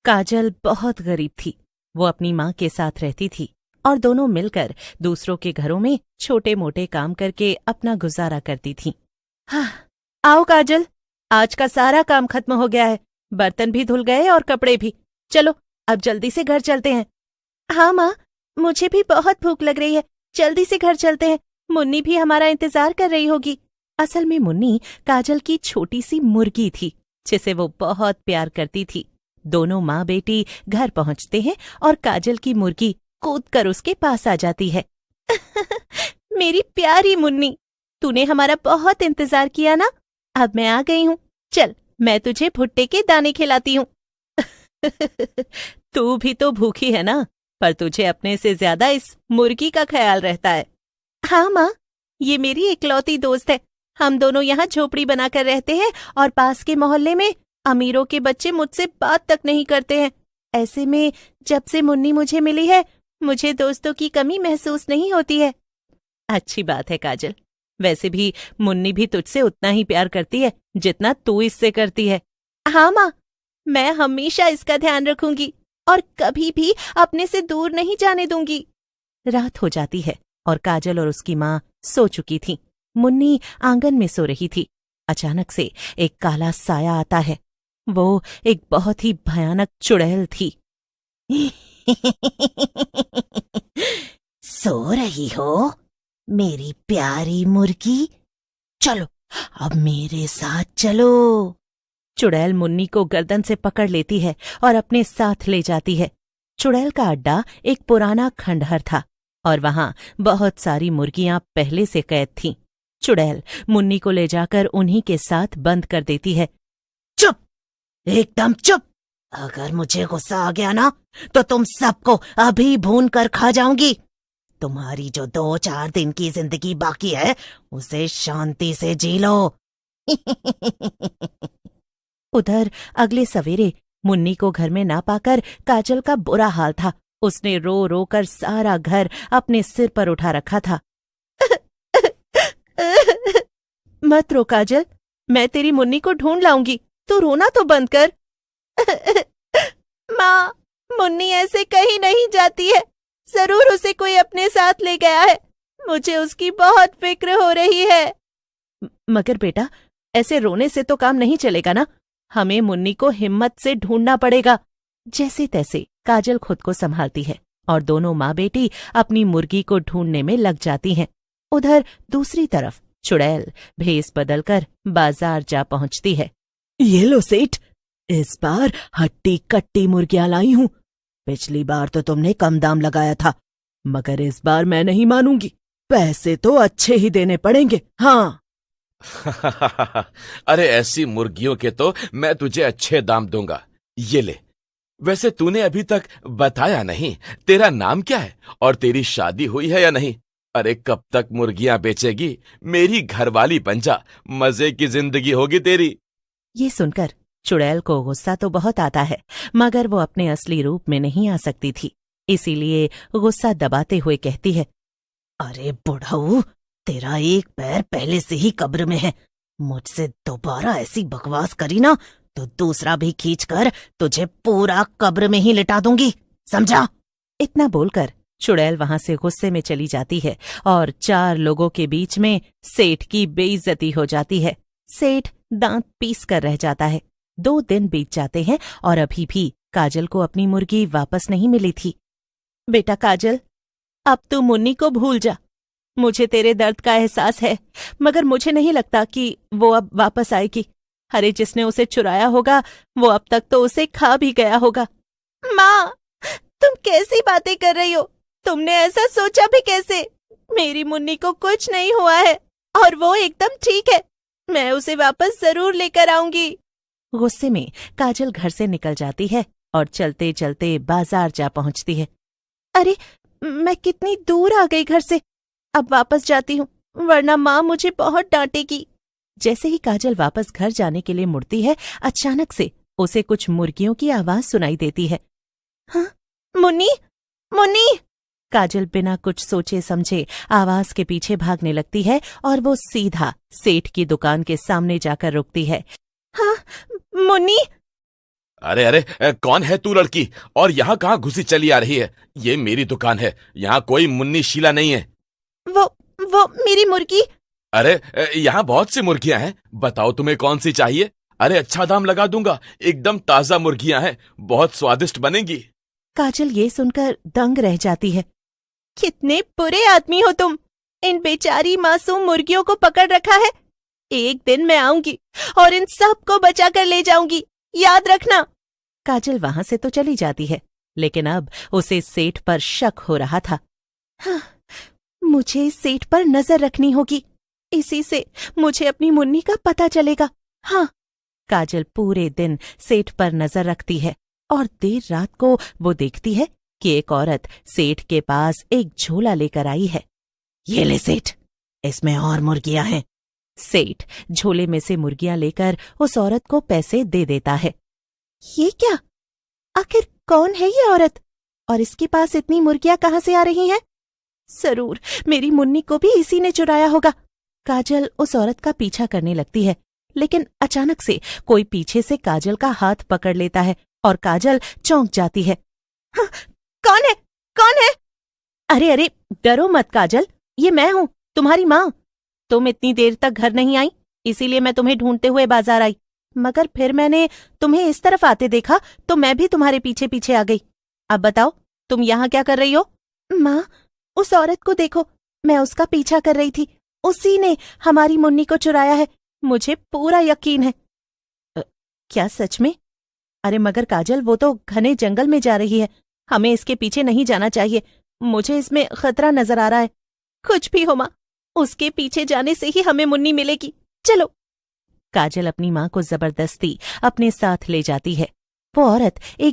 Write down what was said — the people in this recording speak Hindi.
काजल बहुत गरीब थी। वो अपनी माँ के साथ रहती थी और दोनों मिलकर दूसरों के घरों में छोटे मोटे काम करके अपना गुजारा करती थीं। हाँ, आओ काजल, आज का सारा काम खत्म हो गया है। बर्तन भी धुल गए और कपड़े भी। चलो अब जल्दी से घर चलते हैं। हाँ माँ, मुझे भी बहुत भूख लग रही है। जल्दी से घर चलते हैं। मुन्नी भी हमारा इंतजार कर रही होगी। असल में मुन्नी काजल की छोटी सी मुर्गी थी जिसे वो बहुत प्यार करती थी। दोनों माँ बेटी घर पहुंचते हैं और काजल की मुर्गी कूदकर उसके पास आ जाती है। मेरी प्यारी मुन्नी, तूने हमारा बहुत इंतजार किया ना। अब मैं आ गई हूँ। चल, मैं तुझे भुट्टे के दाने खिलाती हूँ। तू भी तो भूखी है ना, पर तुझे अपने से ज्यादा इस मुर्गी का ख्याल रहता है। हाँ माँ, ये मेरी इकलौती दोस्त है। हम दोनों यहाँ झोपड़ी बनाकर रहते हैं और पास के मोहल्ले में अमीरों के बच्चे मुझसे बात तक नहीं करते हैं। ऐसे में जब से मुन्नी मुझे मिली है, मुझे दोस्तों की कमी महसूस नहीं होती है। अच्छी बात है काजल। वैसे भी मुन्नी भी तुझसे उतना ही प्यार करती है जितना तू इससे करती है। हाँ माँ, मैं हमेशा इसका ध्यान रखूंगी और कभी भी अपने से दूर नहीं जाने दूंगी। रात हो जाती है और काजल और उसकी माँ सो चुकी थीं। मुन्नी आंगन में सो रही थी। अचानक से एक काला साया आता है। वो एक बहुत ही भयानक चुड़ैल थी। सो रही हो मेरी प्यारी मुर्गी? चलो अब मेरे साथ चलो। चुड़ैल मुन्नी को गर्दन से पकड़ लेती है और अपने साथ ले जाती है। चुड़ैल का अड्डा एक पुराना खंडहर था और वहां बहुत सारी मुर्गियां पहले से कैद थीं। चुड़ैल मुन्नी को ले जाकर उन्हीं के साथ बंद कर देती है। चुप, एकदम चुप। अगर मुझे गुस्सा आ गया ना तो तुम सबको अभी भून कर खा जाऊंगी। तुम्हारी जो 2-4 दिन की जिंदगी बाकी है उसे शांति से जी लो। उधर अगले सवेरे मुन्नी को घर में ना पाकर काजल का बुरा हाल था। उसने रो रो कर सारा घर अपने सिर पर उठा रखा था। मत रो काजल, मैं तेरी मुन्नी को ढूंढ लाऊंगी। तू रोना तो बंद कर। माँ, मुन्नी ऐसे कहीं नहीं जाती है। जरूर उसे कोई अपने साथ ले गया है। मुझे उसकी बहुत फिक्र हो रही है। मगर बेटा, ऐसे रोने से तो काम नहीं चलेगा ना। हमें मुन्नी को हिम्मत से ढूंढना पड़ेगा। जैसे तैसे काजल खुद को संभालती है और दोनों माँ बेटी अपनी मुर्गी को ढूंढने में लग जाती हैं। उधर दूसरी तरफ चुड़ैल भेस बदलकर बाजार जा पहुंचती है। ये लो सेठ, इस बार हट्टी कट्टी मुर्गियां लाई हूं। पिछली बार तो तुमने कम दाम लगाया था, मगर इस बार मैं नहीं मानूंगी। पैसे तो अच्छे ही देने पड़ेंगे। हाँ। अरे ऐसी मुर्गियों के तो मैं तुझे अच्छे दाम दूंगा। ये ले। वैसे तूने अभी तक बताया नहीं, तेरा नाम क्या है और तेरी शादी हुई है या नहीं? अरे कब तक मुर्गियां बेचेगी? मेरी घरवाली बन जा, मजे की जिंदगी होगी तेरी। ये सुनकर चुड़ैल को गुस्सा तो बहुत आता है, मगर वो अपने असली रूप में नहीं आ सकती थी। इसीलिए गुस्सा दबाते हुए कहती है, अरे बुढ़ऊ, तेरा एक पैर पहले से ही कब्र में है। मुझसे दोबारा ऐसी बकवास करी ना तो दूसरा भी खींचकर तुझे पूरा कब्र में ही लिटा दूंगी, समझा? इतना बोलकर चुड़ैल वहां से गुस्से में चली जाती है और 4 लोगों के बीच में सेठ की बेइज्जती हो जाती है। सेठ दांत पीस कर रह जाता है। 2 दिन बीत जाते हैं और अभी भी काजल को अपनी मुर्गी वापस नहीं मिली थी। बेटा काजल, अब तू मुन्नी को भूल जा। मुझे तेरे दर्द का एहसास है, मगर मुझे नहीं लगता कि वो अब वापस आएगी। अरे जिसने उसे चुराया होगा वो अब तक तो उसे खा भी गया होगा। माँ, तुम कैसी बातें कर रही हो? तुमने ऐसा सोचा भी कैसे? मेरी मुन्नी को कुछ नहीं हुआ है और वो एकदम ठीक है। मैं उसे वापस जरूर लेकर आऊंगी। गुस्से में काजल घर से निकल जाती है और चलते चलते बाजार जा पहुंचती है। अरे मैं कितनी दूर आ गई घर से। अब वापस जाती हूँ, वरना माँ मुझे बहुत डांटेगी। जैसे ही काजल वापस घर जाने के लिए मुड़ती है, अचानक से उसे कुछ मुर्गियों की आवाज सुनाई देती है। हाँ, मुन्नी, मुन्नी! काजल बिना कुछ सोचे समझे आवाज के पीछे भागने लगती है और वो सीधा सेठ की दुकान के सामने जाकर रुकती है। हाँ, मुन्नी! अरे अरे, कौन है तू लड़की, और यहाँ कहाँ घुसी चली आ रही है? ये मेरी दुकान है, यहाँ कोई मुन्नी शीला नहीं है। वो मेरी मुर्गी। अरे यहाँ बहुत सी मुर्गियां हैं, बताओ तुम्हें कौन सी चाहिए? अरे अच्छा दाम लगा दूंगा, एकदम ताजा मुर्गियां हैं, बहुत स्वादिष्ट बनेंगी। काजल ये सुनकर दंग रह जाती है। कितने बुरे आदमी हो तुम, इन बेचारी मासूम मुर्गियों को पकड़ रखा है। एक दिन मैं आऊंगी और इन सब को बचा कर ले जाऊंगी, याद रखना। काजल वहां से तो चली जाती है, लेकिन अब उसे सेठ पर शक हो रहा था। हाँ, मुझे इस सेठ पर नजर रखनी होगी, इसी से मुझे अपनी मुन्नी का पता चलेगा। हाँ, काजल पूरे दिन सेठ पर नजर रखती है और देर रात को वो देखती है कि एक औरत सेठ के पास एक झोला लेकर आई है। ये ले सेठ, इसमें और मुर्गियां हैं। सेठ झोले में से मुर्गियां लेकर उस औरत को पैसे दे देता है। ये क्या? आखिर कौन है ये औरत और इसके पास इतनी मुर्गियां कहाँ से आ रही हैं? जरूर मेरी मुन्नी को भी इसी ने चुराया होगा। काजल उस औरत का पीछा करने लगती है, लेकिन अचानक से कोई पीछे से काजल का हाथ पकड़ लेता है और काजल चौंक जाती है। हाँ, कौन है? कौन है? अरे अरे, डरो मत काजल, ये मैं हूँ, तुम्हारी माँ। तुम इतनी देर तक घर नहीं आई, इसीलिए मैं तुम्हें ढूंढते हुए बाजार आई, मगर फिर मैंने तुम्हें इस तरफ आते देखा तो मैं भी तुम्हारे पीछे पीछे आ गई। अब बताओ, तुम यहाँ क्या कर रही हो? माँ, उस औरत को देखो, मैं उसका पीछा कर रही थी, उसी ने हमारी मुन्नी को चुराया है, मुझे पूरा यकीन है। क्या सच में? अरे मगर काजल, वो तो घने जंगल में जा रही है, हमें इसके पीछे नहीं जाना चाहिए, मुझे इसमें खतरा नजर आ रहा है। कुछ भी हो माँ, उसके पीछे जाने से ही हमें मुन्नी मिलेगी, चलो। काजल अपनी माँ को जबरदस्ती अपने साथ ले जाती है। वो औरत एक